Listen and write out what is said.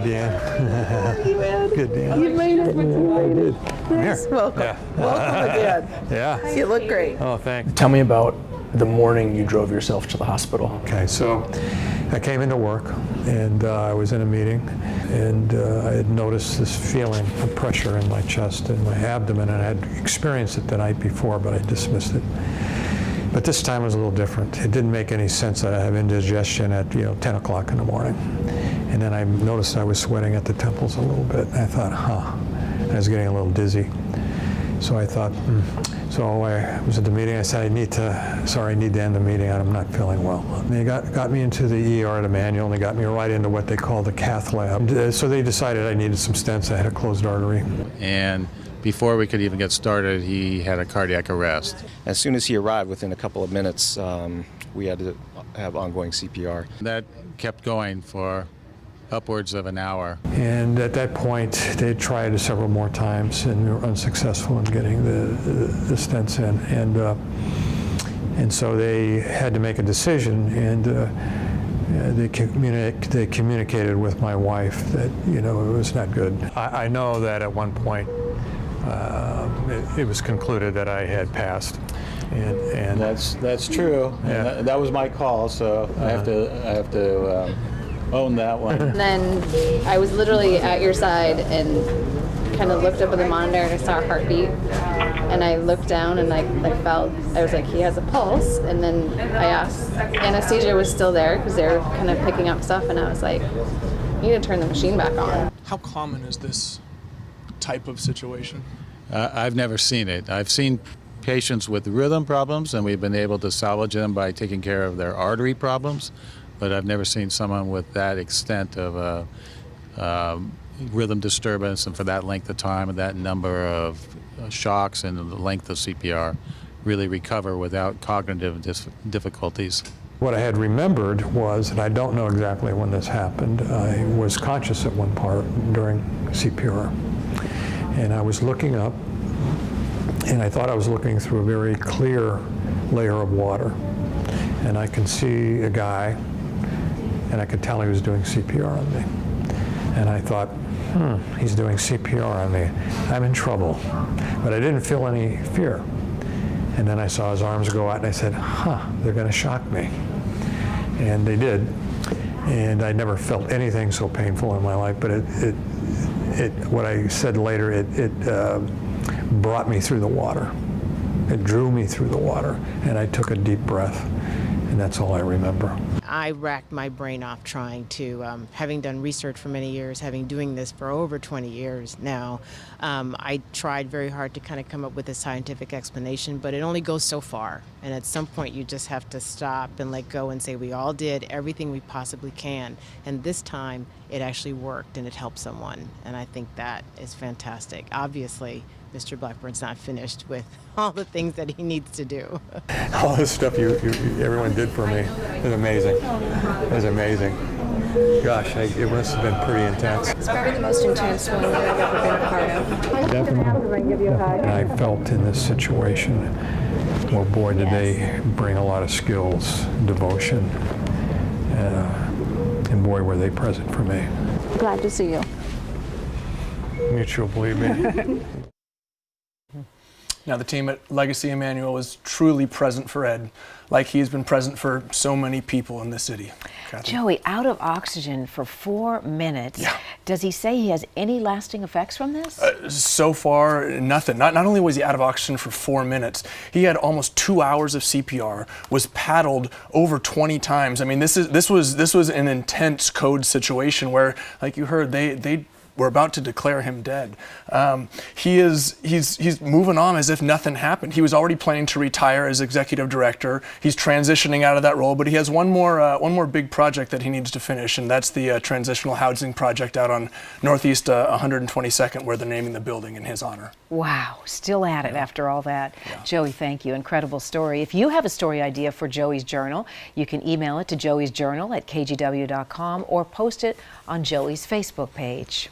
Dan. You made it. Good, Dan. You made it. I did. Yes, welcome. Yeah. Welcome again. Yeah. You look great. Oh, thanks. Tell me about the morning you drove yourself to the hospital. Okay, so I came into work, and I was in a meeting, and I had noticed this feeling of pressure in my chest and my abdomen, and I had experienced it the night before, but I dismissed it. But this time was a little different. It didn't make any sense that I have indigestion at 10 o'clock in the morning. And then I noticed I was sweating at the temples a little bit. And I thought, I was getting a little dizzy. So I thought, So I was at the meeting. I said, I need to end the meeting. I'm not feeling well. And they got me into the ER at Emmanuel, and they got me right into what they call the cath lab. So they decided I needed some stents. I had a closed artery. And before we could even get started, he had a cardiac arrest. As soon as he arrived, within a couple of minutes, we had to have ongoing CPR. That kept going for upwards of an hour. And at that point, they tried several more times and were unsuccessful in getting the stents in. And so they had to make a decision, and they communicated with my wife that it was not good. I know that at one point it was concluded that I had passed. And that's true. Yeah. And that was my call, so I have to own that one. And then I was literally at your side and kind of looked up at the monitor and I saw a heartbeat. And I looked down and I was like, he has a pulse. And then I asked, anesthesia was still there because they were kind of picking up stuff. And I was like, you need to turn the machine back on. How common is this type of situation? I've never seen it. I've seen patients with rhythm problems, and we've been able to salvage them by taking care of their artery problems. But I've never seen someone with that extent of rhythm disturbance and for that length of time and that number of shocks and the length of CPR really recover without cognitive difficulties. What I had remembered was, and I don't know exactly when this happened, I was conscious at one part during CPR. And I was looking up, and I thought I was looking through a very clear layer of water. And I can see a guy, and I could tell he was doing CPR on me. And I thought, he's doing CPR on me. I'm in trouble. But I didn't feel any fear. And then I saw his arms go out, and I said, they're going to shock me. And they did. And I never felt anything so painful in my life, but what I said later, it brought me through the water. It drew me through the water, and I took a deep breath. And that's all I remember. I racked my brain off trying to, having done research for many years, doing this for over 20 years now, I tried very hard to kind of come up with a scientific explanation, but it only goes so far. And at some point you just have to stop and let go and say we all did everything we possibly can. And this time it actually worked and it helped someone. And I think that is fantastic. Obviously, Mr. Blackburn's not finished with all the things that he needs to do. All this stuff everyone did for me is amazing. It was amazing. Gosh, it must have been pretty intense. It's probably the most intense one that I've ever been a part of. Definitely. And I felt in this situation, well, boy, did they bring a lot of skills, devotion, and boy, were they present for me. Glad to see you. Mutual, believe me. Now, the team at Legacy Emmanuel was truly present for Ed, like he's been present for so many people in the city. Kathy? Joey, out of oxygen for 4 minutes. Yeah. Does he say he has any lasting effects from this? So far, nothing. Not only was he out of oxygen for 4 minutes, he had almost 2 hours of CPR, was paddled over 20 times. I mean, this was an intense code situation where, like you heard, they were about to declare him dead. He's moving on as if nothing happened. He was already planning to retire as executive director. He's transitioning out of that role, but he has one more big project that he needs to finish, and that's the transitional housing project out on Northeast 122nd, where they're naming the building in his honor. Wow, still at it after all that. Yeah. Joey, thank you. Incredible story. If you have a story idea for Joey's Journal, you can email it to joeysjournal@kgw.com or post it on Joey's Facebook page.